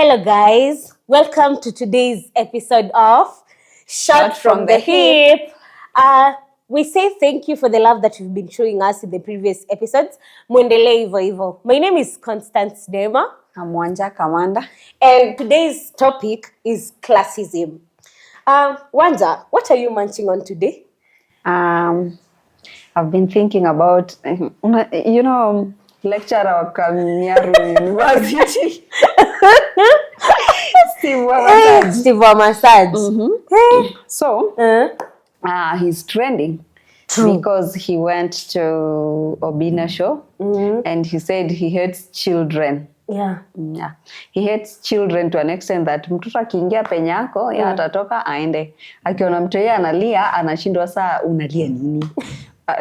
Hello guys, welcome to today's episode of Shot from the Hip. We say thank you for the love that you've been showing us in the previous episodes. Muendelee hivyo hivyo. My name is Constance Dema. I'm Wanja Kamanda. And today's topic is classism. Wanja, what are you munching on today? I've been thinking about, lecturer of Kalmiaru University. Steve Wamasaj. Mm-hmm. So, he's trending. True. Because he went to Obina show and he said he hates children. Yeah. He hates children to an extent that mtoto akiingia penye yako yeye atatoka aende. Akiona mtu yeye analia anashindwa saa unalia nini?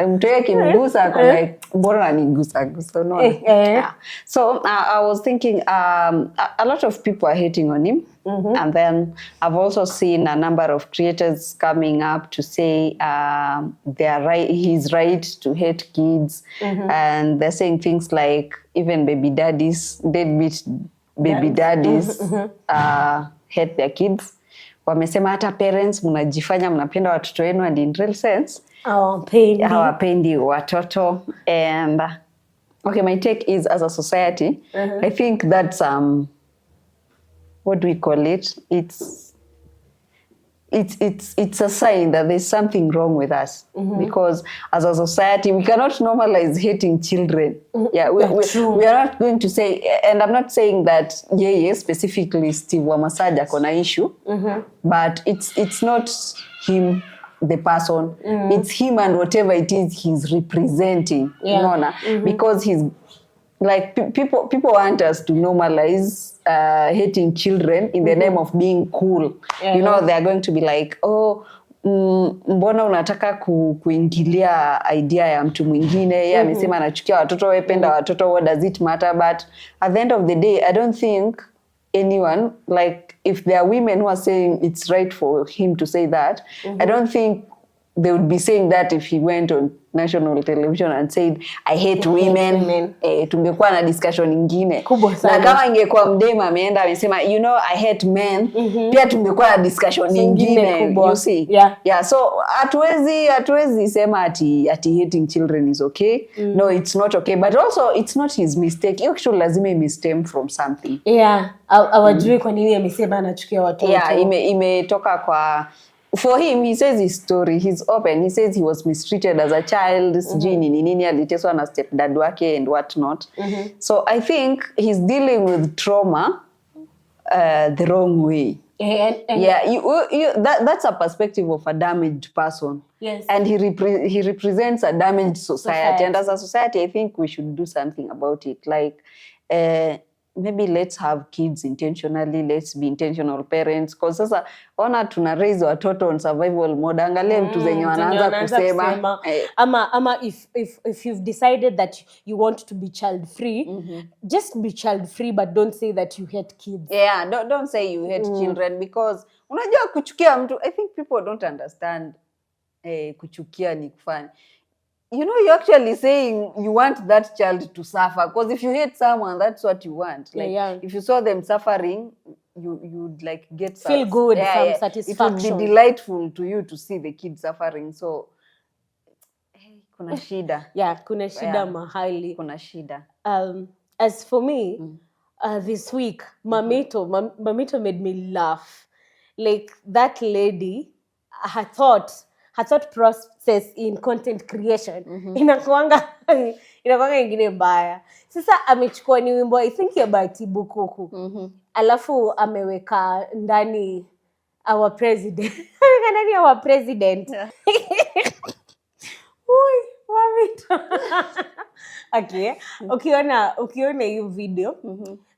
Mtu yeye kimgusa ako like bora nigusa gusa no. Yeah. So I was thinking a lot of people are hating on him. And then I've also seen a number of creators coming up to say he's right to hate kids. And they're saying things like even deadbeat baby daddies hate their kids. Wamesema hata parents mnajifanya mnapenda watoto wenu and in real sense hawapendi watoto. And okay, my take is as a society, I think that's what do we call it? It's a sign that there's something wrong with us because as a society we cannot normalize hating children. Yeah, we are not going to say, and I'm not saying that specifically Steve Wamasaja kona issue, but it's not him the person, it's him and whatever it is he's representing, because he's like people want us to normalize hating children in the name of being cool. You know, they are going to be like, mbona unataka kuingilia idea ya mtu mwingine, yeye amesema anachukia watoto, wewe penda watoto, what does it matter? But at the end of the day, I don't think anyone, like if there are women who are saying it's right for him to say that, I don't think they would be saying that if he went on national television and said I hate women. Tungekuwa na discussion nyingine. Na kama ingekuwa mdema ameenda amesema I hate men, pia tungekuwa na discussion nyingine. You see? Yeah, so hatuwezi sema ati hating children is okay. No, it's not okay, but also it's not his mistake. Hiyo kitu lazima imestem from something. Yeah, awajui kwa nini amesema anachukia watoto. Yeah, imetoka kwa for him, he says his story, he's open. He says he was mistreated as a child, sijui nini aliteswa na stepdad wake and what not. So I think he's dealing with trauma the wrong way. That's a perspective of a damaged person. Yes. And he represents a damaged society. And as a society, I think we should do something about it. Like, maybe let's have kids intentionally, let's be intentional parents, because sasa ona tuna raise watoto on survival mode. Angalia mtu zenye wanaanza kusema ama if you've decided that you want to be child free, just be child free, but don't say that you hate kids. Yeah, don't say you hate children, because unajua kuchukia mtu, I think people don't understand kuchukia ni kufanya. You're actually saying you want that child to suffer, because if you hate someone, that's what you want. Like if you saw them suffering, you'd like feel good, some satisfaction. It would be delightful to you to see the kid suffering. So kuna shida. Yeah, kuna shida mahali. Kuna shida. As for me, this week, Mamito made me laugh. Like that lady, her thought process in content creation inakuanga ingine mbaya. Sasa amechukua ni wimbo I think ya Bahati Bukuku. Alafu ameweka ndani our president. Ameweka ndani our president. Mamito. Okay. Ukiona hiyo video,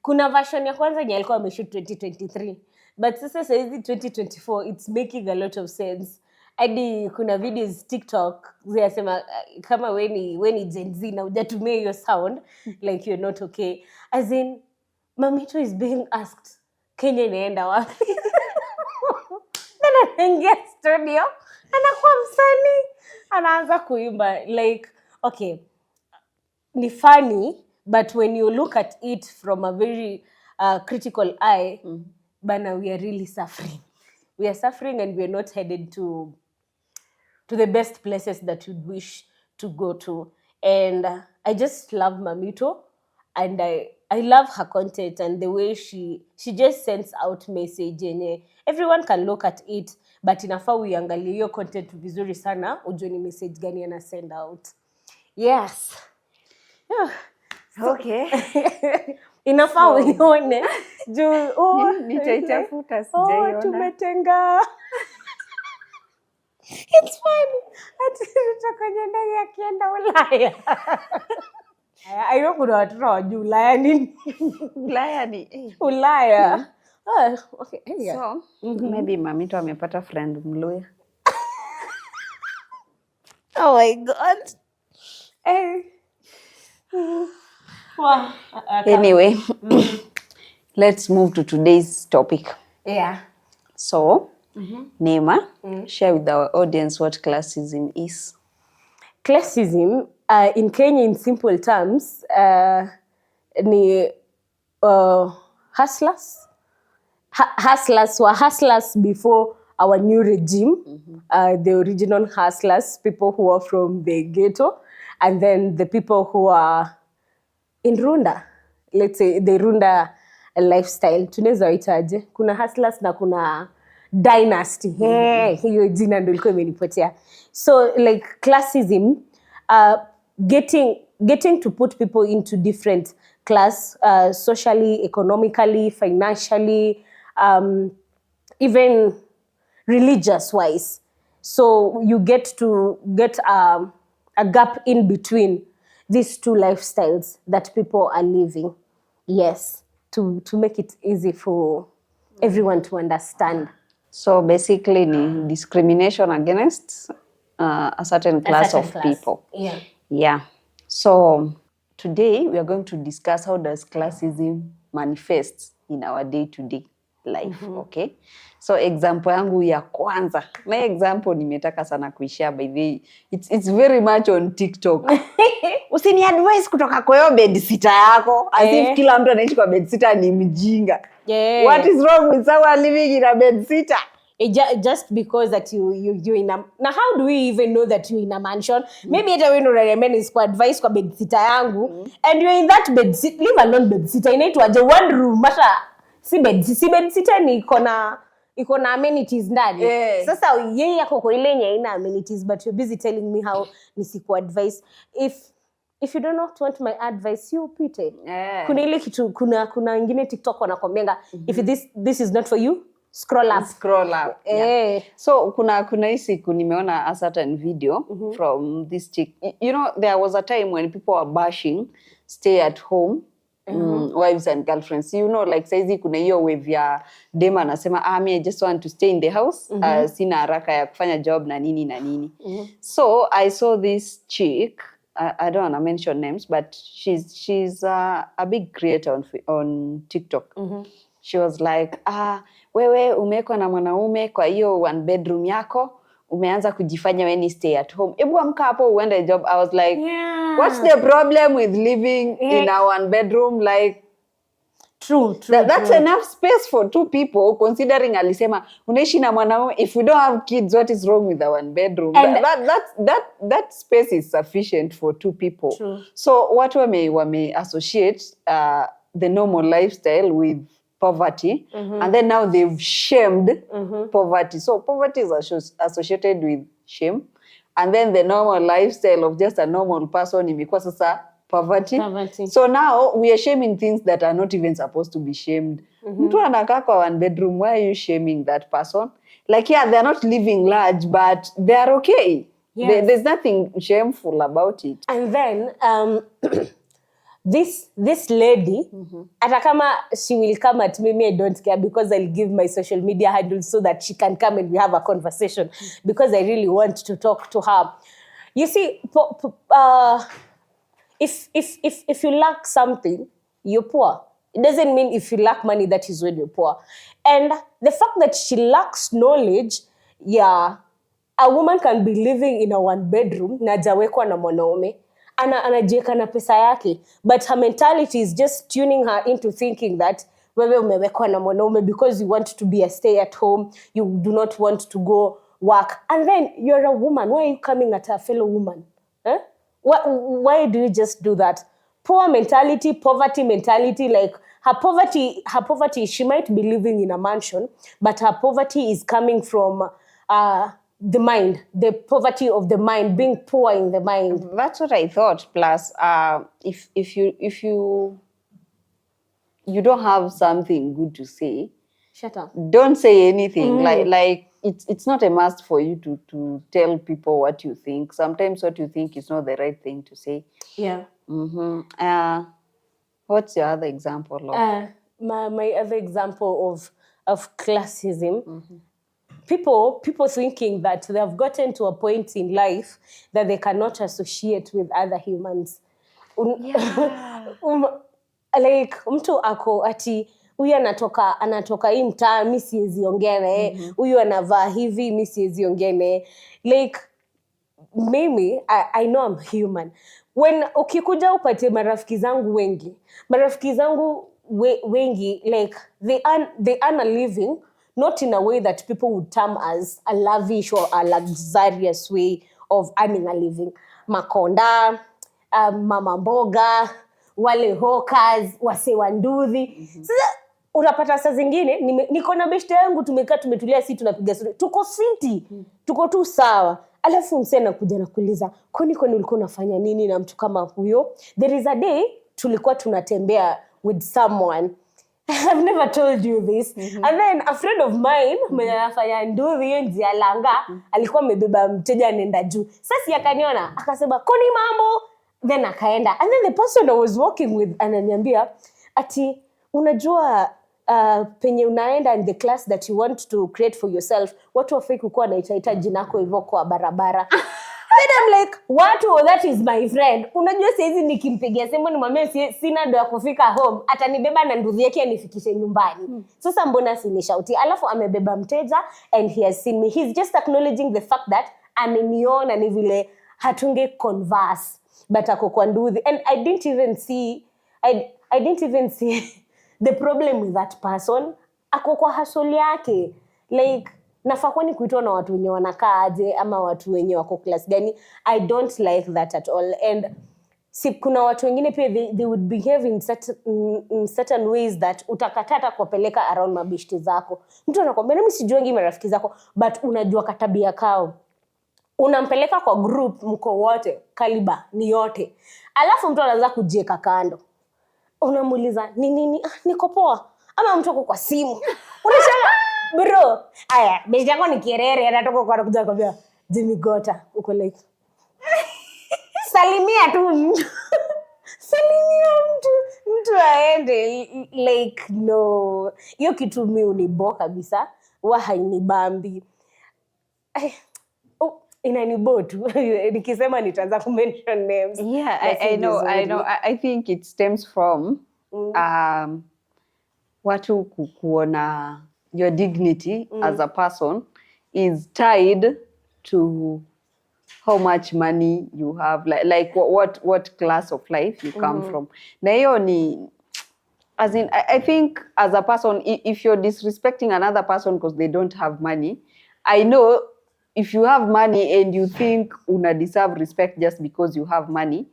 kuna version ya kwanza yenye alikuwa ameshoot 2023. But sasa hizi 2024 it's making a lot of sense. Hadi kuna videos TikTok zinasema kama when Gen Z na hujatumia hiyo sound like you're not okay. As in Mamito is being asked Kenya inaenda wapi? Then anaingia studio, anakuwa msanii, anaanza kuimba like okay, ni funny, but when you look at it from a very critical eye, bana, we are really suffering. We are suffering and we are not headed to the best places that you'd wish to go to. And I just love Mamito, and I love her content and the way she just sends out message yenye everyone can look at it, but inafaa uiangalie hiyo content vizuri sana ujue ni message gani ana send out. Yes. Yeah. Okay. Inafaa uione juu nitaitafuta sijaiona. Tumetenga. It's fun. Ati kwenye ndege akienda Ulaya. I know kuna watu wajua Ulaya nini? Ulaya ni Ulaya. Okay. So, maybe Mamito amepata friend Mluya. Oh my God. Wow. Anyway, let's move to today's topic. Yeah. So, Neema, share with our audience what classism is. Classism, in Kenya, in simple terms, ni hustlers. Hustlers were hustlers before our new regime, the original hustlers, people who are from the ghetto, and then the people who are in Runda, let's say the Runda lifestyle. Tunaweza waitaje? Kuna hustlers na kuna dynasty. Hiyo jina ndio ilikuwa imenipotea. So like classism, getting to put people into different class, socially, economically, financially, even religious wise. So you get a gap in between these two lifestyles that people are living. Yes, to make it easy for everyone to understand. So basically, ni discrimination against a certain class of people. Yeah. Yeah. So today we are going to discuss how does classism manifest in our day-to-day life. Okay. So example yangu ya kwanza. My example nimetaka sana kuishare by the way. It's very much on TikTok. Usini advice kutoka kwa hiyo bedsitter yako. As if kila mtu anaishi kwa bedsitter ni mjinga. Yeah. What is wrong with someone living in a bedsitter? Just because that you in a... Now how do we even know that you're in a mansion? Maybe hata wewe unaremeni is kwa advice kwa bedsitter yangu and you're in that bedsitter, leave alone bedsitter, inaitwaje, one room, mata si bedsitter ni iko na amenities ndani. Sasa yeye yako kwa ile yenye ina amenities, but you're busy telling me how nisiku advice. If you do not want my advice, you pite. Kuna ile kitu, kuna wengine TikTok wanakwambia if this is not for you, scroll up. Yeah. So kuna hii siku nimeona a certain video from this chick. You know, there was a time when people were bashing stay at home wives and girlfriends. You know, like saizi kuna hiyo wave ya dem anasema I just want to stay in the house, sina haraka ya kufanya job na nini. So I saw this chick, I don't want to mention names, but she's a big creator on TikTok. She was like, wewe umeko na mwanaume kwa hiyo one bedroom yako, umeanza kujifanya when you stay at home. Ebu amka hapo uende job. I was like, what's the problem with living in a one bedroom? Like, True. That's enough space for two people, considering alisema unaishi na mwanaume. If we don't have kids, what is wrong with the one bedroom? And that space is sufficient for two people. True. So what wame associate the normal lifestyle with poverty, and then now they've shamed poverty. So poverty is associated with shame, and then the normal lifestyle of just a normal person imekuwa sasa poverty. So now we are shaming things that are not even supposed to be shamed. Mtu anakaa kwa one bedroom, why are you shaming that person? Like, yeah, they're not living large, but they are okay. Yes. There's nothing shameful about it. And then this lady, hata kama she will come at me, I don't care, because I'll give my social media handles so that she can come and we have a conversation, because I really want to talk to her. You see, if you lack something, you're poor. It doesn't mean if you lack money, that is when you're poor. And the fact that she lacks knowledge, yeah, a woman can be living in a one bedroom, na hajawekwa na mwanaume, anajiweka na pesa yake, but her mentality is just tuning her into thinking that wewe umewekwa na mwanaume because you want to be a stay at home, you do not want to go work, and then you're a woman. Why are you coming at a fellow woman? Why do you just do that? Poor mentality, poverty mentality. Like her poverty, she might be living in a mansion, but her poverty is coming from the mind, the poverty of the mind, being poor in the mind. That's what I thought. Plus, if you don't have something good to say, shut up. Don't say anything. Like it's not a must for you to tell people what you think. Sometimes what you think is not the right thing to say. Yeah. What's your other example of? My other example of classism. People thinking that they have gotten to a point in life that they cannot associate with other humans. Like mtu ako ati huyu anatoka hii mtaa, mimi siwezi ongea naye. Huyu anavaa hivi, mimi siwezi ongea naye. Like mimi, I know I'm human. When ukikuja upate marafiki zangu wengi, like they earn a living, not in a way that people would term as a lavish or a luxurious way of earning a living. Makonda, mama mboga, wale hawkers, wase wanduthi. Sasa unapata saa zingine niko na beshte yangu, tumekaa tumetulia, si tunapiga story, tuko fiti, tuko tu sawa, alafu msee anakuja na kuuliza kwani ulikuwa unafanya nini na mtu kama huyo. There is a day tulikuwa tunatembea with someone, I've never told you this. And then a friend of mine mwenye anafanya nduthi hiyo njia langa, alikuwa amebeba mteja anaenda juu. Sasa akaniona akasema koni mambo, then akaenda. And then the person I was walking with ananiambia ati unajua penye unaenda in the class that you want to create for yourself, watu wafai kukuwa wanaita jina lako hivyo kwa barabara. Then I'm like, what? That is my friend. Unajua saizi nikimpigia simu nimwambie sina ndo ya kufika home, atanibeba na nduthi yake anifikishe nyumbani. Sasa mbona sinishauti? Alafu amebeba mteja and he has seen me. He's just acknowledging the fact that ameniona, ni vile hatunge converse, but ako kwa nduthi. And I didn't even see the problem with that person. Ako kwa hustle yake. Like nafaa kwani kuitwa na watu wenye wanakaa aje ama watu wenye wako class gani? I don't like that at all. And kuna watu wengine pia they would behave in certain ways that utakatata kuwapeleka around mabishti zako. Mtu anakuambia mimi sijuangi marafiki zako, but unajua katabia kao. Unampeleka kwa group, mko wote, kaliba ni yote. Alafu mtu anaanza kujieka kando. Unamuuliza nini? Niko poa. Ama mtu kwa simu. Unasema bro, aya, beji yako ni kierere, anatoka kwa kuja kwambia Jimmy Gota, uko like salimia tu mtu. Salimia mtu aende. Like no, hiyo kitu mimi unibo kabisa, wa hainibambi. Inanibo tu. Nikisema nitaanza kumention names. Yeah, I know. I think it stems from watu kuona your dignity as a person is tied to how much money you have, like what class of life you come from. Na hiyo ni, as in, I think as a person, if you're disrespecting another person because they don't have money, I know if you have money and you think una deserve respect just because you have money,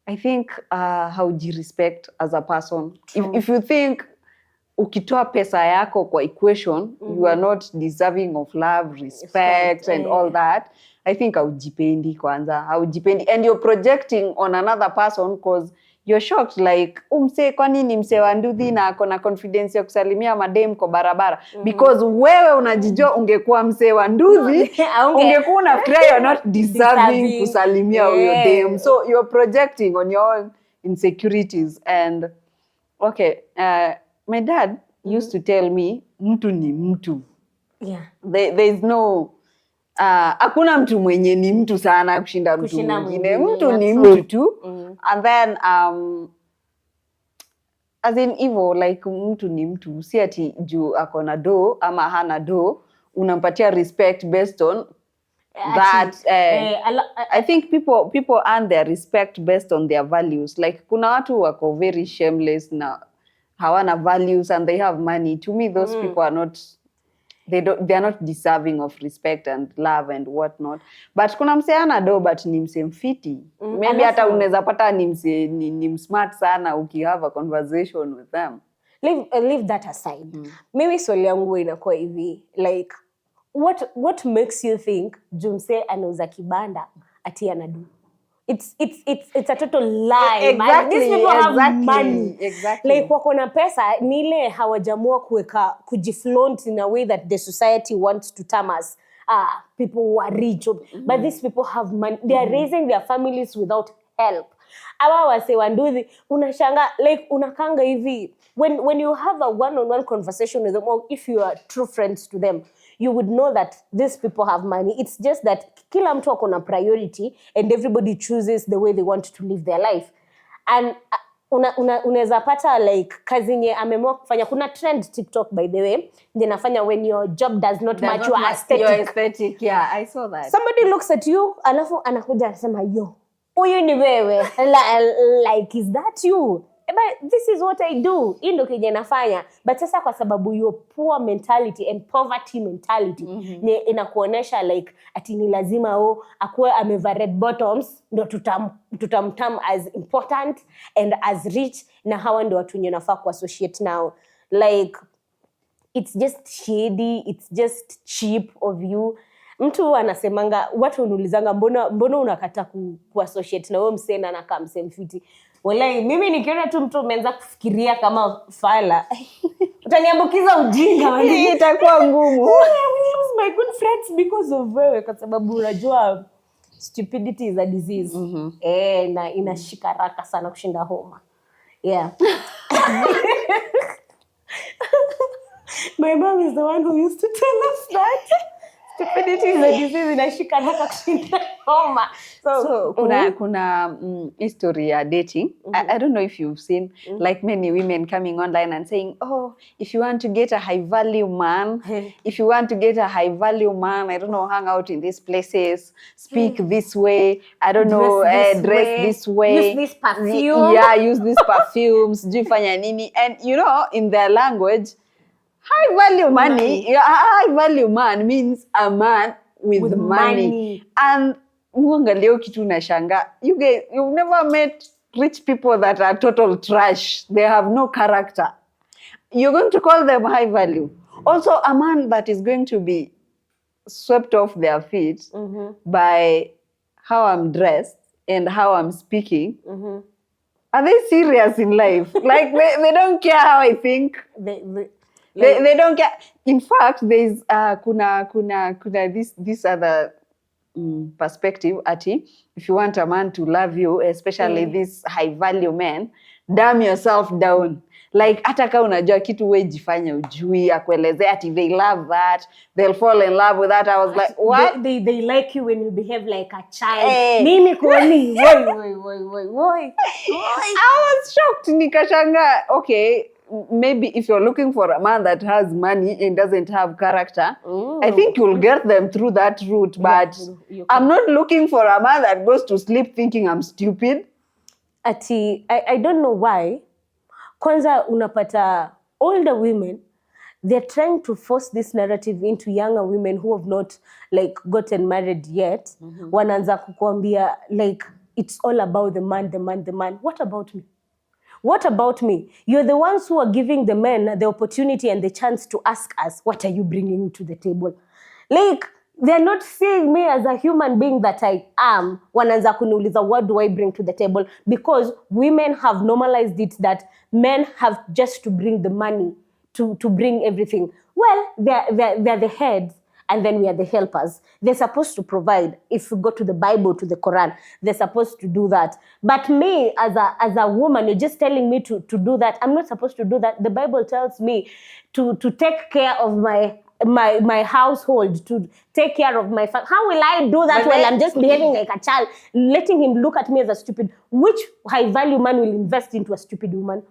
I think how do you respect as a person? If you think ukitoa pesa yako kwa equation, you are not deserving of love, respect, and all that, I think haujipendi kwanza, haujipendi, and you're projecting on another person because you're shocked, like umse kwa nini mse wa nduthi na ako na confidence ya kusalimia madem kwa barabara, because wewe unajijua ungekuwa mse wa nduthi ungekuwa unafikiria you're not deserving kusalimia huyo dem, so you're projecting on your own insecurities. And okay, my dad used to tell me mtu ni mtu. Yeah. There is no hakuna mtu mwenye ni mtu sana kushinda mtu mwingine. Mtu ni mtu tu. And then as in evil, like mtu ni mtu, si ati juu ako na do ama hana do unampatia respect based on that. I think people earn their respect based on their values. Like kuna watu wako very shameless na hawana values and they have money, to me those people are not, they are not deserving of respect and love and whatnot. But kuna mse ana do but ni mse mfiti. Maybe hata unaweza pata ni mse ni smart sana have a conversation with them. Leave that aside. Mimi swali yangu inakuwa hivi, like what makes you think Jumse anauza kibanda ati anadu? It's a total lie. Exactly, These people have money. Exactly. Like wako na pesa ni ile hawajamua kujiflaunt in a way that the society wants to term as people who are rich. But these people have money. They are raising their families without help. Awa wase wanduthi unashanga like unakanga hivi when you have a one-on-one conversation with them, or if you are true friends to them, you would know that these people have money. It's just that kila mtu ako na priority and everybody chooses the way they want to live their life. And unaweza pata like kazi nye ameamua kufanya. Kuna trend TikTok by the way, nafanya when your job does not match your aesthetic. Your aesthetic, yeah, I saw that. Somebody looks at you, alafu anakuja anasema yo, huyu ni wewe. Like, is that you? But this is what I do. Hii ndo kenye nafanya. But sasa kwa sababu your poor mentality and poverty mentality inakuonesha like ati ni lazima akuwe ameva red bottoms ndo tutamtam as important and as rich, na hawa ndo watu wenye nafaa kuassociate now. Like it's just shady, it's just cheap of you. Mtu anasemanga, watu unulizanga mbona unakata kuassociate na wewe msena na kama msemfiti. Walai, mimi nikiona tu mtu umeanza kufikiria kama fala, utaniambukiza ujinga wani. Itakuwa ngumu. I will lose my good friends because of wewe, kwa sababu unajua stupidity is a disease. Na inashika raka sana kushinda homa. Yeah. My mom is the one who used to tell us that stupidity is a disease inashika raka kushinda homa. So kuna history ya dating. I don't know if you've seen like many women coming online and saying, oh, if you want to get a high value man, I don't know, hang out in these places, speak this way, I don't know, dress this way, use this perfume. Yeah, use these perfumes, jifanya nini. And you know, in their language, high value high value man means a man with money. And muangalio kitu nashanga, you've never met rich people that are total trash. They have no character. You're going to call them high value. Also, a man that is going to be swept off their feet by how I'm dressed and how I'm speaking. Are they serious in life? Like they don't care how I think. They don't care. In fact, there's kuna this other perspective ati, if you want a man to love you, especially this high value men, damn yourself down. Like hata kama unajua kitu wewe jifanya ujui, akuelezea ati they love that, they'll fall in love with that. I was like, what? They like you when you behave like a child. Mimi kwani woi. I was shocked, nikashanga. Okay, maybe if you're looking for a man that has money and doesn't have character, I think you'll get them through that route. But I'm not looking for a man that goes to sleep thinking I'm stupid. Ati, I don't know why. Kwanza unapata older women, they're trying to force this narrative into younger women who have not like gotten married yet. Wanaanza kukuambia like it's all about the man. What about me? What about me? You're the ones who are giving the men the opportunity and the chance to ask us, what are you bringing to the table? Like, they're not seeing me as a human being that I am. Wanaanza kuniuliza, what do I bring to the table? Because women have normalized it that men have just to bring the money, to bring everything. Well, they're the heads, and then we are the helpers. They're supposed to provide. If you go to the Bible, to the Quran, they're supposed to do that. But me, as a woman, you're just telling me to do that. I'm not supposed to do that. The Bible tells me to take care of my household, to take care of my family. How will I do that while I'm just behaving like a child, letting him look at me as a stupid? Which high value man will invest into a stupid woman?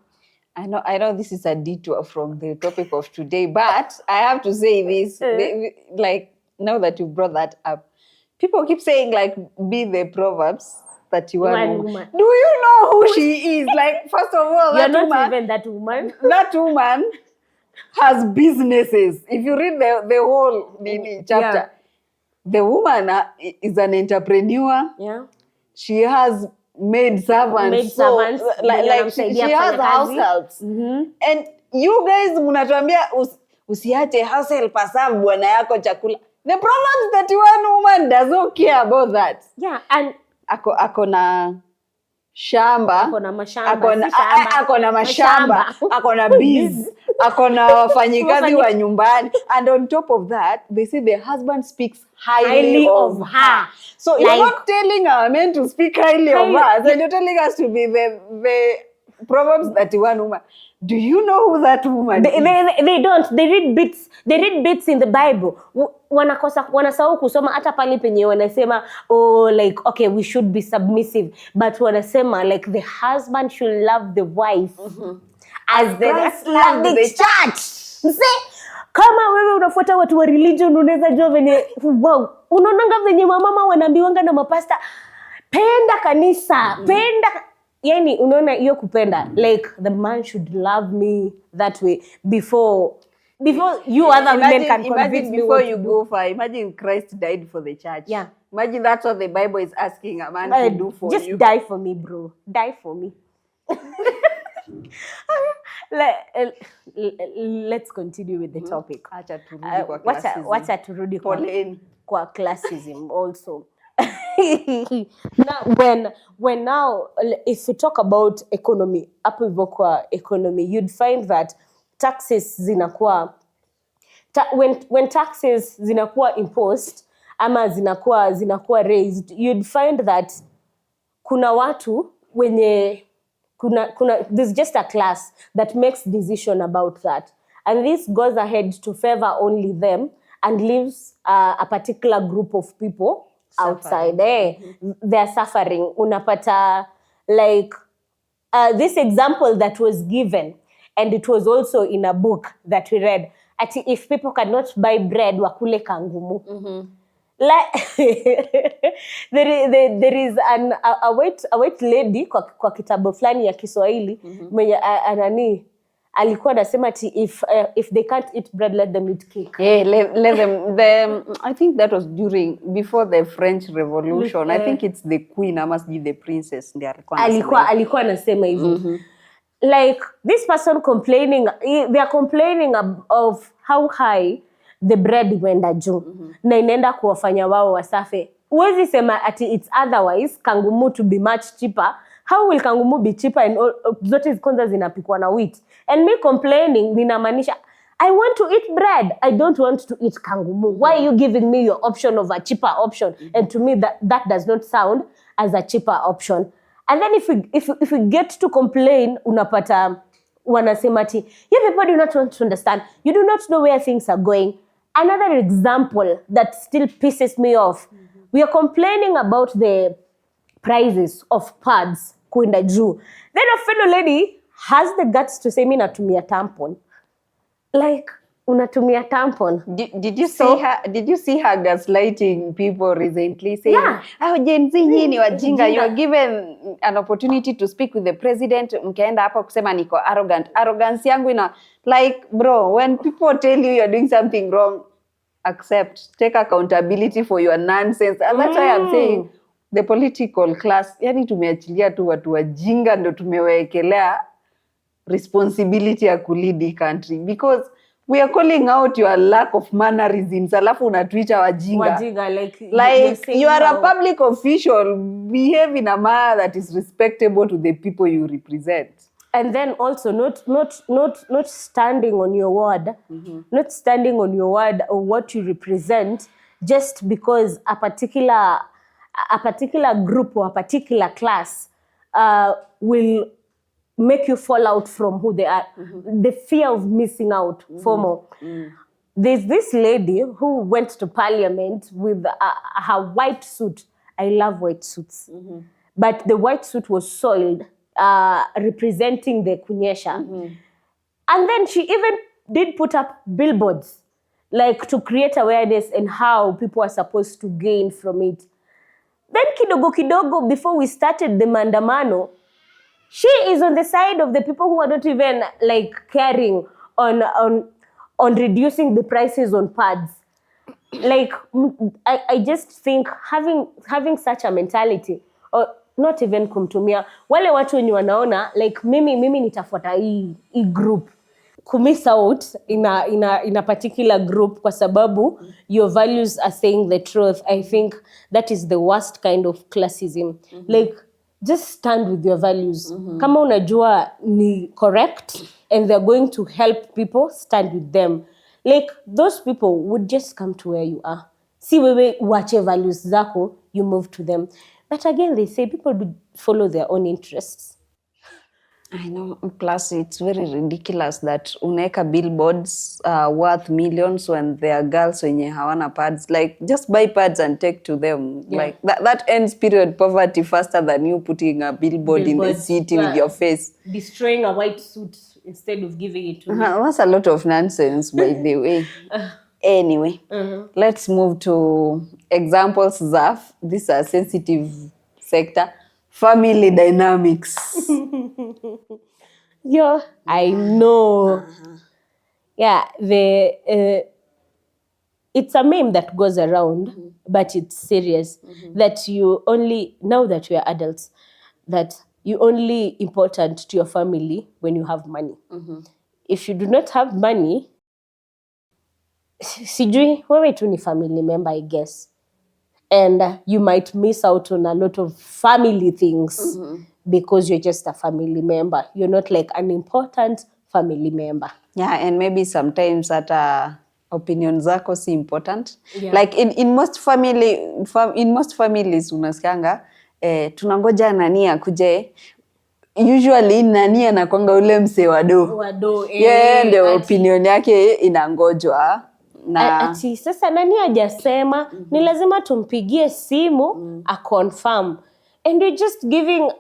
I know this is a detour from the topic of today, but I have to say this, like, now that you brought that up, people keep saying like, be the Proverbs. 31 woman. Do you know who she is? Like, first of all, you're not even that woman. That woman has businesses. If you read the whole chapter, the woman is an entrepreneur. Yeah. She has maid servants. Like she has house helps. And you guys munatuambia usiache house help aserve bwana yako chakula. The Proverbs 31 woman does not care about that. Yeah, and ako na shamba, ako na mashamba, ako na bees, ako na wafanyikazi wa nyumbani, and on top of that, they say the husband speaks highly of her. So like, you're not telling our men to speak highly of us, and you're telling us to be the Proverbs 31 woman. Do you know who that woman is? They don't. They read bits. They read bits in the Bible. Wanasahau kusoma hata pale penye wanasema like okay, we should be submissive, but wanasema like the husband should love the wife as the Christ loved the church. Mse, kama wewe unafuata watu wa religion unaweza jua venye wow, unaonanga venye mama wanaambiwanga na mapasta penda kanisa, penda yani unaona hiyo kupenda, like the man should love me that way before you other women can convince me. Before you go far, imagine Christ died for the church. Yeah. Imagine that's what the Bible is asking a man to do for just you. Just die for me, bro. Die for me. Let's continue with the topic. Wacha turudi kwa classism also. Now, when if you talk about economy, hapo hivyo kwa economy, you'd find that taxes zinakuwa when taxes zinakuwa imposed ama zinakuwa raised, you'd find that kuna watu wenye there's just a class that makes decision about that, and this goes ahead to favor only them and leaves a particular group of people outside. They're suffering. Unapata like this example that was given, and it was also in a book that we read. If people cannot buy bread, wakule kangumu. Like there is a white lady kwa kitabu fulani ya Kiswahili mwenye anani alikuwa anasema if they can't eat bread, let them eat cake. Yeah, let them. I think that was before the French Revolution. I think it's the queen, I must be the princess. Alikuwa anasema hivyo. Like this person they are complaining of how high the bread wenda juu na inaenda kuwafanya wao wasafe. Uwezi sema ati it's otherwise kangumu to be much cheaper. How will kangumu be cheaper and zote kwanza zinapikwa na wheat? And me complaining ninamaanisha I want to eat bread, I don't want to eat kangumu. Why are you giving me your option of a cheaper option? And to me that does not sound as a cheaper option. And then if we get to complain, unapata wanasema ati you people do not want to understand, you do not know where things are going. Another example that still pisses me off, we are complaining about the prices of pads kuenda juu. Then a fellow lady has the guts to say mi natumia tampon. Like, unatumia tampon. Did you see her gaslighting people recently saying, Gen Z nyinyi wajinga, you are given an opportunity to speak with the president, mkaenda hapa kusema niko arrogant. Arrogance yangu like, bro, when people tell you you're doing something wrong, accept, take accountability for your nonsense. And that's why I'm saying the political class, yani tumeachilia tu watu wajinga ndo tumewekelea responsibility ya kulead country, because we are calling out your lack of mannerisms, alafu unatuita wajinga. Like you are a public official, behave in a manner that is respectable to the people you represent. And then also not standing on your word, not standing on your word or what you represent just because a particular group or a particular class will make you fall out from who they are. The fear of missing out, FOMO. There's this lady who went to parliament with her white suit. I love white suits. But the white suit was soiled, representing the kunyesha. And then she even did put up billboards, like to create awareness and how people are supposed to gain from it. Then kidogo kidogo, before we started the maandamano, she is on the side of the people who are not even like caring on reducing the prices on pads. Like I just think having such a mentality, or not even kumtumia wale watu wenye wanaona like mimi nitafuata hii group, kumiss out in a particular group kwa sababu your values are saying the truth. I think that is the worst kind of classism. Like just stand with your values. Kama unajua ni correct and they're going to help people, stand with them. Like those people would just come to where you are. Si wewe uache values zako, you move to them. But again, they say people do follow their own interests. I know. Plus, it's very ridiculous that unaweka billboards worth millions when there are girls wenye hawana pads. Like, just buy pads and take to them. Yeah. Like, that ends period poverty faster than you putting a billboard in the city with your face. Destroying a white suit instead of giving it to me. That's a lot of nonsense, by the way. Anyway, let's move to examples of this sensitive sector. Family dynamics. Yeah, I know. Yeah, it's a meme that goes around, but it's serious. That you only, now that we are adults, that you only important to your family when you have money. If you do not have money, sijui, wewe tu ni family member, I guess. And you might miss out on a lot of family things because you're just a family member. You're not like an important family member. Yeah, and maybe sometimes that opinions zako si important. Yeah. Like in most families unasikianga tunangoja nani akuje. Usually nani anakuanga ule mse wado. Yeah, ndio opinion yake inangojwa. Ati sasa nani hajasema ni lazima tumpigie simu a confirm, and you're just giving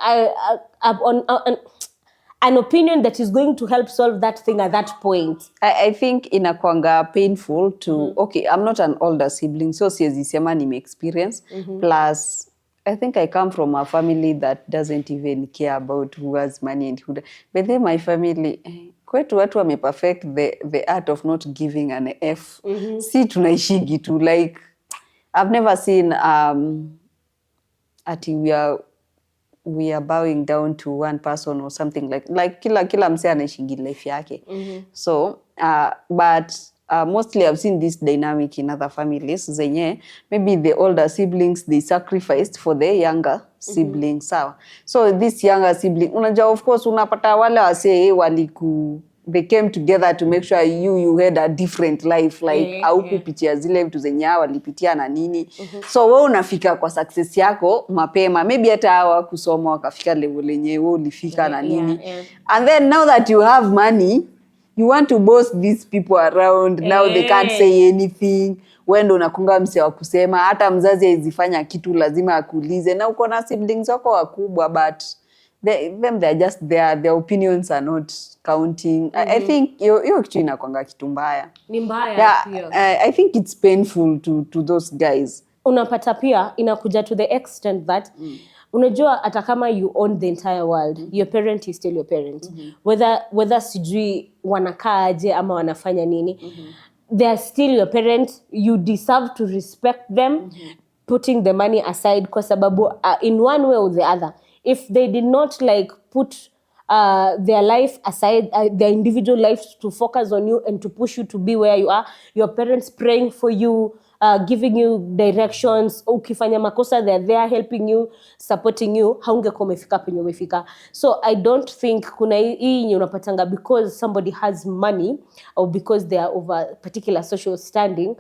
an opinion that is going to help solve that thing at that point. I think inakuanga painful to okay, I'm not an older sibling, so siwezi sema nime experience. Plus I think I come from a family that doesn't even care about who has money and who. But then my family, kwetu watu wame perfect the art of not giving an F. Si tunaishigi tu, like I've never seen ati we are bowing down to one person or something like kila mse anaishigi life yake. So but mostly I've seen this dynamic in other families zenye maybe the older siblings they sacrificed for the younger siblings. So this younger sibling, unajua of course unapata wale wase they came together to make sure you had a different life, like haukupitia zile vitu zenye walipitia na nini. So wewe unafika kwa success yako mapema, maybe hata hawa kusoma wakafika level yenye wewe ulifika na nini. And then now that you have money, you want to boss these people around. Now they can't say anything. Wendo unakunga mse wa kusema, hata mzazi haizifanya kitu lazima akuulize. Na uko na siblings wako wakubwa, but they're just there. Their opinions are not counting. I think hiyo kitu inakuanga kitu mbaya. Ni mbaya pia. I think it's painful to those guys. Unapata pia inakuja to the extent that unajua hata kama you own the entire world, your parent is still your parent. Whether sijui wanakaa aje ama wanafanya nini, they are still your parent. You deserve to respect them, putting the money aside kwa sababu in one way or the other, if they did not like put their life aside, their individual lives to focus on you and to push you to be where you are, your parents praying for you, giving you directions, ukifanya makosa they're there helping you, supporting you, haungekuwa umefika penye umefika. So I don't think kuna hii yenye unapatanga because somebody has money or because they are of a particular social standing,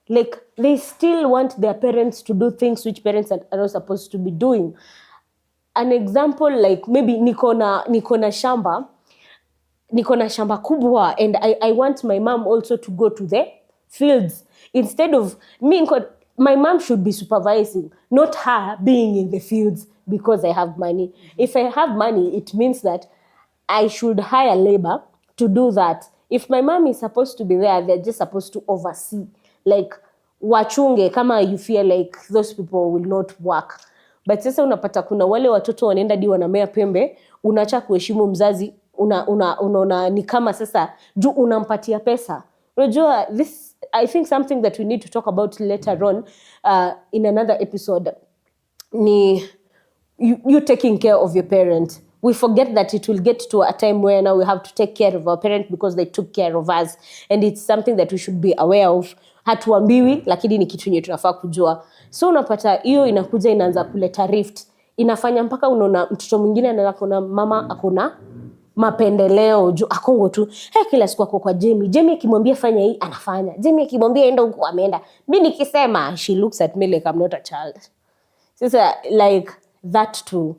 like they still want their parents to do things which parents are not supposed to be doing. An example, like maybe niko na shamba kubwa, and I want my mom also to go to the fields. Instead of me, my mom should be supervising, not her being in the fields because I have money. If I have money, it means that I should hire labor to do that. If my mom is supposed to be there, they're just supposed to oversee. Like, wachunge, kama you feel like those people will not work. But sasa unapata kuna wale watoto wanaenda di wanamea pembe, unaacha kuheshimu mzazi, unaona ni kama sasa juu unampatia pesa. Unajua, this I think something that we need to talk about later on in another episode ni you taking care of your parent. We forget that it will get to a time where now we have to take care of our parents because they took care of us, and it's something that we should be aware of. Hatuambiwi, lakini ni kitu yenye tunafaa kujua. So unapata hiyo inakuja inaanza kuleta rift, inafanya mpaka unaona mtoto mwingine anaanza kuona mama akona mapendeleo juu akongo tu kila siku ako kwa Jamie akimwambia fanya hii anafanya, Jamie akimwambia enda huko ameenda, mimi nikisema she looks at me like I'm not a child. So like that too,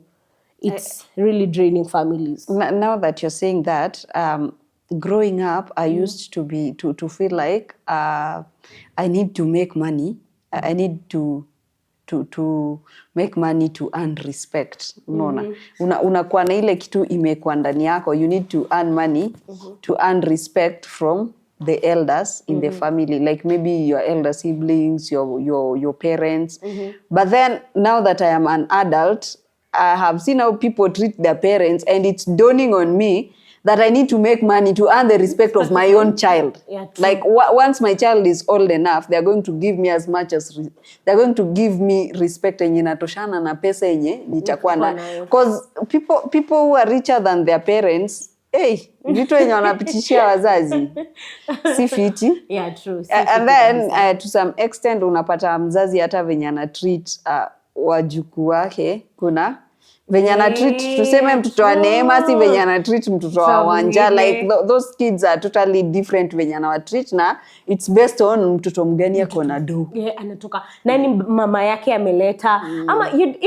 it's really draining families. Now that you're saying that, growing up, I used to be to feel like I need to make money. I need to make money to earn respect. Unaona, unakuwa na ile kitu imekuwa ndani yako. You need to earn money to earn respect from the elders in the family, like maybe your elder siblings, your parents. But then now that I am an adult, I have seen how people treat their parents, and it's dawning on me that I need to make money to earn the respect of my own child. Yeah, like once my child is old enough, they're going to give me as much as they're going to give me respect yenye natoshana na pesa yenye nitakuwa na, because people who are richer than their parents, vitu yenye wanapitishia wazazi si fiti. Yeah, true. And then to some extent unapata mzazi hata venye ana treat wajukuu wake, kuna venye ana treat tuseme mtoto wa Neema si venye ana treat mtoto wa Wanja, like those kids are totally different venye ana treat, na it's based on mtoto mgani yako na do. Anatoka nani mama yake ameleta. Ama you'd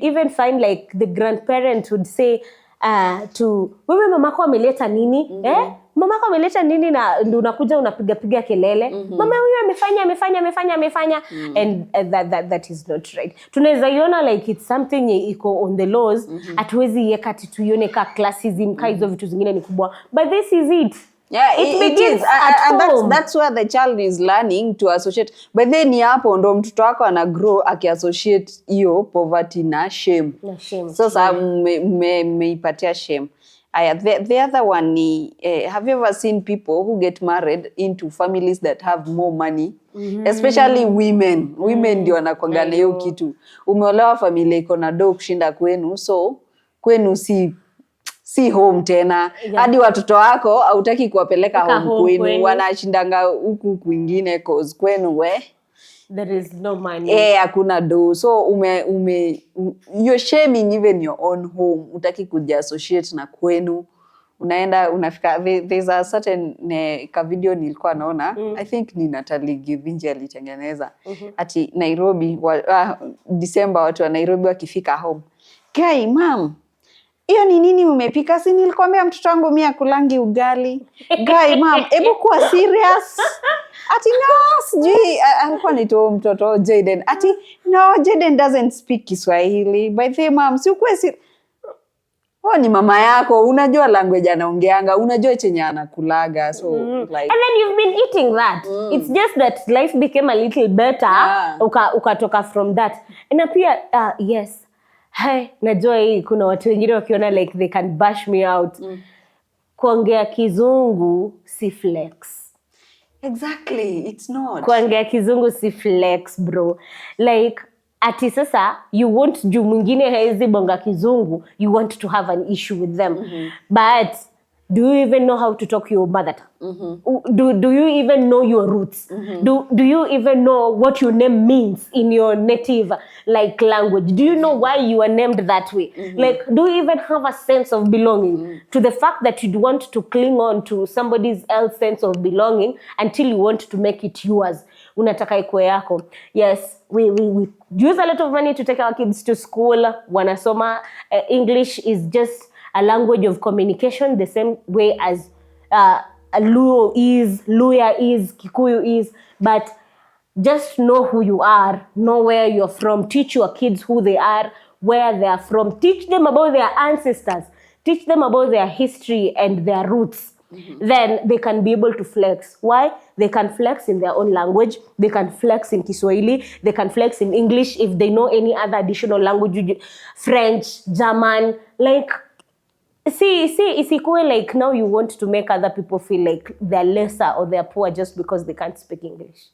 even find like the grandparents would say to wewe mamako ameleta nini? Mamako ameleta nini, na ndio unakuja unapiga kelele. Mama huyu amefanya. And that is not right. Tunaweza iona like it's something iko on the laws. Hatuwezi yeka tuione ka classism ka hizo vitu zingine ni kubwa. But this is it. Yeah, it is. And that's where the child is learning to associate. But then hapo ndo mtoto wako ana grow akiassociate hiyo poverty na shame. So mmeipatia shame. The other one ni, have you ever seen people who get married into families that have more money? Especially women. Women ndio wanakuanga na hiyo kitu. Umeolewa familia iko na do kushinda kwenu, so kwenu si home tena. Hadi watoto wako hautaki kuwapeleka home kwenu, wanashindanga huku kwingine cause kwenu there is no money. Hakuna do. So you're shaming even your own home. Utaki kujiassociate na kwenu. Unaenda unafika, there's a certain ka video nilikuwa naona, I think ni Natalie Givinji alitengeneza. Ati Nairobi December watu wa Nairobi wakifika home, "Guy, mom, hiyo ni nini umepika? Si nilikwambia mtoto wangu mimi akulangi ugali." "Guy, mom, hebu kuwa serious." Ati no, sijui alikuwa anaitwa mtoto Jaden. Ati no, Jaden doesn't speak Kiswahili. By the way, mom, si ukuwe ni mama yako, unajua language anaongeanga, unajua chenye anakulaga, so like, and then you've been eating that. It's just that life became a little better. Ukatoka from that. Na pia yes, najua hii kuna watu wengine wakiona like they can bash me out. Kuongea kizungu si flex. Exactly, it's not. Kuongea kizungu si flex, bro. Like ati sasa you want juu mwingine haezi bonga kizungu, you want to have an issue with them. But do you even know how to talk your mother tongue? Do you even know your roots? Do you even know what your name means in your native like language? Do you know why you are named that way? Like, do you even have a sense of belonging? To the fact that you'd want to cling on to somebody else's sense of belonging until you want to make it yours. Unataka ikuwe yako. Yes, we use a lot of money to take our kids to school. Wanasoma. English is just a language of communication the same way as Luo is, Luya is, Kikuyu is. But just know who you are, know where you're from. Teach your kids who they are, where they are from. Teach them about their ancestors. Teach them about their history and their roots. then they can be able to flex. Why? They can flex in their own language. They can flex in Kiswahili. They can flex in English if they know any other additional language, French, German. Like, isikuwe like now you want to make other people feel like they're lesser or they're poor just because they can't speak English.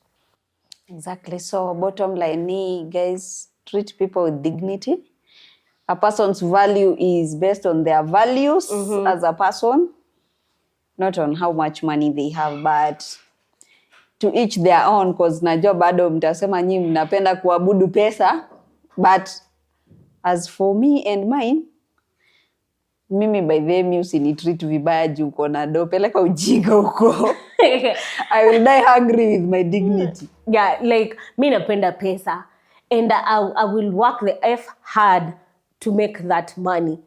Exactly. So bottom line, guys, treat people with dignity. A person's value is based on their values as a person, not on how much money they have, but to each their own, because najua bado mtasema nyinyi mnapenda kuabudu pesa, but as for me and mine, mimi by them usinitreat vibaya juu uko na do, peleka ujinga huko. I will die hungry with my dignity. Yeah, like mi napenda pesa and I will work the F hard to make that money.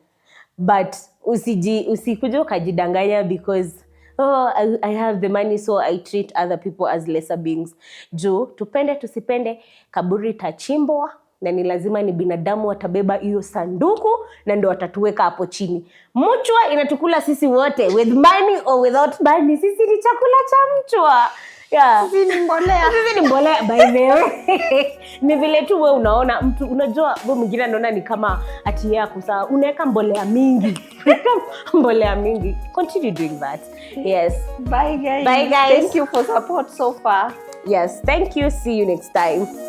But usikuja ukajidanganya because I have the money so I treat other people as lesser beings. Juu tupende tusipende, kaburi tachimbwa na ni lazima ni binadamu watabeba hiyo sanduku na ndio watatuweka hapo chini. Mchwa inatukula sisi wote, with money or without money. Sisi ni chakula cha mchwa. Yeah. Sisi ni mbolea. Sisi ni mbolea by the way. Ni vile tu wewe unaona mtu, unajua wewe mwingine anaona ni kama ati yako sawa, unaweka mbolea mingi. Mbolea mingi. Continue doing that. Yes. Bye guys. Bye guys. Thank you for support so far. Yes, thank you. See you next time.